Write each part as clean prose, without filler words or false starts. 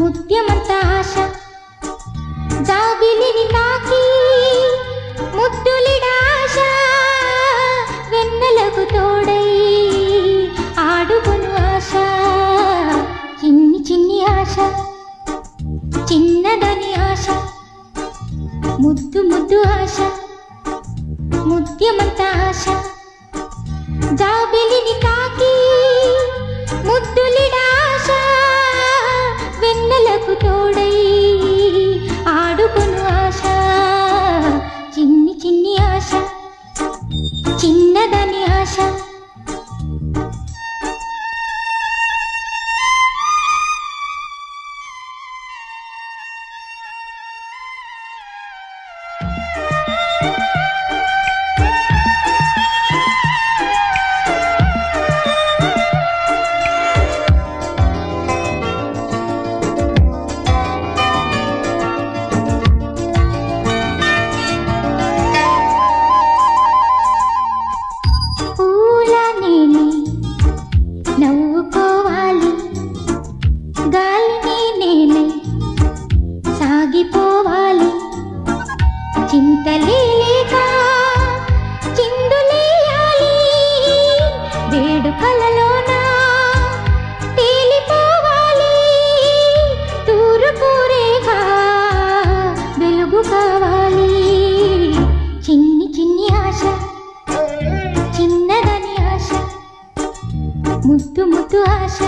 ముత్యమంత ఆశ జాబిలిని తాకి ముద్దులిడాశ వెన్నెలకు తోడై ఆడుకొను ఆశ చిన్ని చిన్ని ఆశ చిన్నదని ఆశ ముద్దు ముద్దు ఆశ ముత్యమంత ఆశ జాబిలిని తాకి ముద్దులిడాశ వెన్నెలకు తోడై ఆడుకొను ఆశ చిన్ని చిన్ని ఆశ చిన్నదని ఆశ నవ్వుకోవాలి గాలిని నేనే సాగిపోవాలి చింతలేక చిందులేయాలి వేడుకలలోన తేలిపోవాలి తూర్పు రేఖ వెలుగు కావాలి చిన్ని చిన్ని ఆశ చిన్నదని ఆశ ముద్దు ముద్దు ఆశ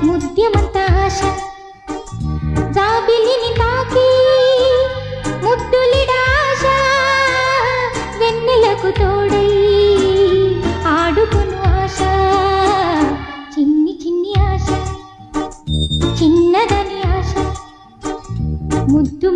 ముద్యమంత ఆశ జాబిలిని తాకి ముద్దులిడాశ వెన్నెలకు తోడై ఆడుకొను ఆశ చిన్ని చిన్ని ఆశ చిన్నదని ఆశ ముద్దు